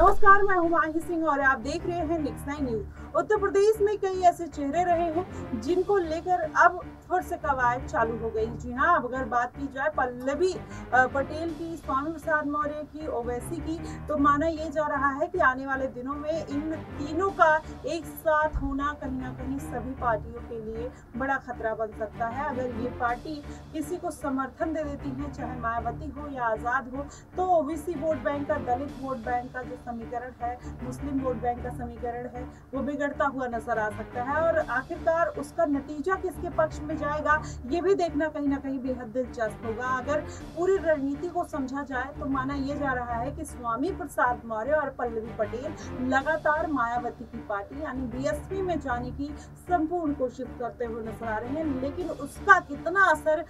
नमस्कार, मैं हूं माही सिंह और आप देख रहे हैं नेक्स्ट 9 न्यूज। उत्तर प्रदेश में कई ऐसे चेहरे रहे हैं जिनको लेकर अब फिर से कवायद चालू हो गई। जी हां, अब अगर बात की जाए पल्लवी पटेल की, स्वामी प्रसाद मौर्य की, ओवैसी की, तो माना यह जा रहा है कि आने वाले दिनों में इन तीनों का एक साथ होना कहीं ना कहीं सभी पार्टियों के लिए बड़ा खतरा बन सकता है। अगर ये पार्टी किसी को समर्थन दे देती है, चाहे मायावती हो या आजाद हो, तो ओबीसी वोट बैंक का, दलित वोट बैंक का जो समीकरण है, मुस्लिम वोट बैंक का समीकरण है, वो बिगड़ता हुआ नजर आ सकता है। और आखिरकार उसका नतीजा किसके पक्ष में जाएगा, ये भी देखना कहीं ना कहीं बेहद दिलचस्प होगा। अगर पूरी रणनीति को समझा जाए तो माना यह जा रहा है कि स्वामी प्रसाद मौर्य और पल्लवी पटेल लगातार मायावती की पार्टी यानी बीएसपी में जाने की संपूर्ण कोशिश करते हुए नजर आ रहे हैं। लेकिन उसका कितना असर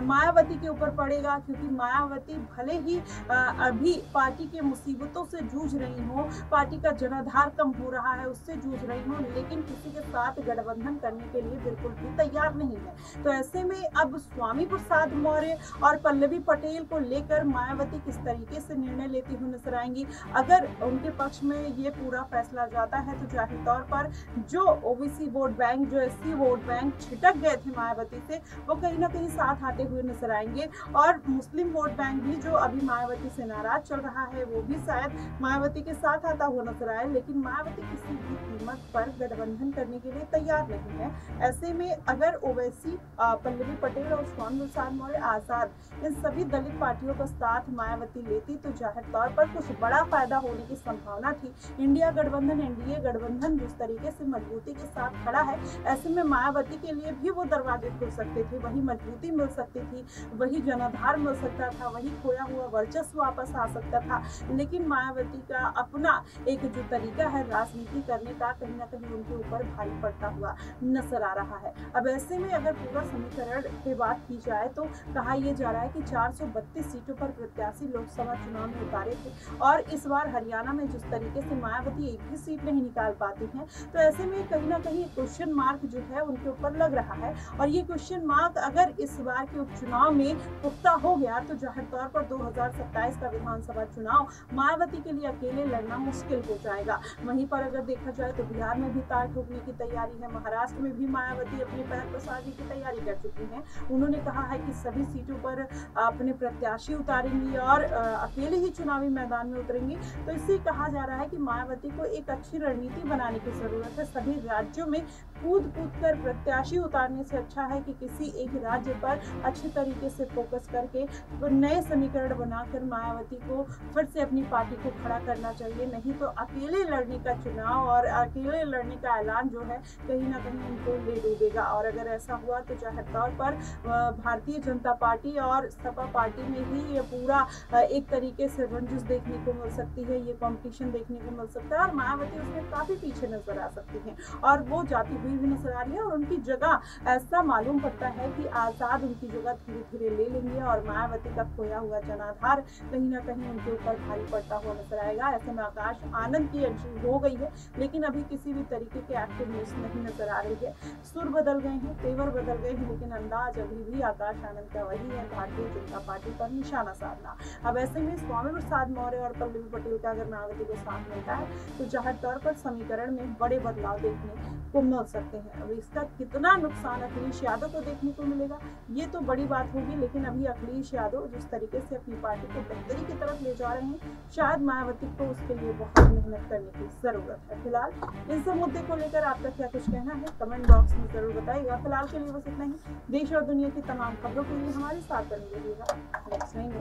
मायावती के ऊपर पड़ेगा, क्योंकि मायावती भले ही अभी पार्टी के मुसीबतों से जूझ रही हो, पार्टी का जनाधार कम हो रहा है उससे जूझ रही हो, लेकिन किसी के साथ गठबंधन करने के लिए बिल्कुल भी तैयार नहीं है। तो ऐसे में अब स्वामी प्रसाद मौर्य और पल्लवी पटेल को लेकर मायावती किस तरीके से निर्णय लेती हुई नजर आएंगी। अगर उनके पक्ष में ये पूरा फैसला जाता है तो जाहिर तौर पर जो ओबीसी वोट बैंक, जो एससी वोट बैंक छिटक गए थे मायावती से, वो कहीं ना कहीं साथ आते हुए नजर आएंगे। और मुस्लिम वोट बैंक भी जो अभी मायावती से नाराज चल रहा है, वो भी शायद मायावती के साथ आता हुआ नजर आए। लेकिन मायावती किसी भी कीमत पर गठबंधन करने के लिए तैयार नहीं है। ऐसे में अगर ओवैसी, पल्लवी पटेल और स्वामी प्रसाद मौर्य, आजाद, इन सभी दलित पार्टियों का साथ मायावती लेती तो जाहिर तौर पर कुछ बड़ा फायदा होने की संभावना थी। इंडिया गठबंधन, एनडीए गठबंधन जिस तरीके से मजबूती के साथ खड़ा है, ऐसे में मायावती के लिए भी वो दरवाजे खुल सकते थे, वही मजबूती मिल सकती थी, वही जनाधार मिल सकता था, वही खोया हुआ वर्चस्व वापस आ सकता था। लेकिन मायावती का अपना एक जो तरीका है राजनीति करने का, कहीं ना कहीं उनके ऊपर भारी पड़ता हुआ नजर आ रहा है। अब ऐसे में अगर पूरा समीकरण की बात की जाए तो कहा यह जा रहा है कि 432 सीटों पर प्रत्याशी लोकसभा चुनाव में उतारे थे, और इस बार हरियाणा में जिस तरीके से मायावती एक भी सीट नहीं निकाल पाती हैं, तो ऐसे में कहीं ना कहीं क्वेश्चन मार्क जो है उनके ऊपर लग रहा है। और ये क्वेश्चन मार्क अगर इस बार के उपचुनाव में पुख्ता हो गया तो जाहिर तौर पर 2027 का विधानसभा चुनाव मायावती के लिए अकेले लड़ना मुश्किल हो जाएगा। वहीं पर अगर देखा जाए तो बिहार में भी तार ठोकने की तैयारी है, महाराष्ट्र में भी मायावती अपने पैर पसारने की तैयारी कर चुकी हैं। उन्होंने कहा है कि सभी सीटों पर अपने प्रत्याशी उतारेंगी और अकेले ही चुनावी मैदान में उतरेंगी। तो इससे कहा जा रहा है कि मायावती को एक अच्छी रणनीति बनाने की जरूरत है। सभी राज्यों में कूद कर प्रत्याशी उतारने से अच्छा है कि किसी एक राज्य पर अच्छे तरीके से फोकस करके नए समीकरण बनाकर मायावती को फिर से अपनी पार्टी को खड़ा करना चाहिए। नहीं तो अकेले लड़ने का चुनाव और अकेले लड़ने का ऐलान जो है कहीं ना कहीं उनको ले डूबेगा। और अगर ऐसा हुआ तो जाहिर तौर पर भारतीय जनता पार्टी और सपा पार्टी में ही ये पूरा एक तरीके से रंजिश देखने को मिल सकती है, ये कंपटीशन देखने को मिल सकता है, और मायावती उसमें काफी पीछे नजर आ सकती है और वो जाती हुई भी नजर आ रही है। और उनकी जगह ऐसा मालूम पड़ता है कि आजाद उनकी जगह धीरे धीरे ले लेंगे और मायावती का खोया हुआ जनाधार कहीं ना कहीं उनके ऊपर भारी पड़ता हुआ नजर आएगा। ऐसे में आकाश आनंद की एंट्री हो गई है, लेकिन अभी किसी भी तरीके के एक्टिव न्यूज नहीं नजर आ रही है। सुर बदल गए हैं, तेवर बदल गए हैं, लेकिन अंदाज अभी भी आकाश आनंद का वही है, भारतीय जनता पार्टी पर निशाना साधना। अब ऐसे में स्वामी प्रसाद मौर्य और पल्लवी पटेल का अगर मायावती को साथ मिलता है तो जाहिर तौर पर समीकरण में बड़े बदलाव देखने को मिल सकते हैं। अब इसका कितना नुकसान अखिलेश यादव को देखने को मिलेगा, ये तो बड़ी बात होगी। लेकिन अभी अखिलेश यादव जिस तरीके से अपनी पार्टी को बेहतरी की तरफ ले जा रहे हैं, शायद मायावती को उसके लिए बहुत मेहनत करने की जरूरत है। फिलहाल इस मुद्दे को लेकर आपका क्या कुछ कहना है, कमेंट बॉक्स में जरूर बताइएगा। फिलहाल के लिए बस इतना ही। देश और दुनिया की तमाम खबरों के लिए हमारे साथ बने रहिएगा। Next time.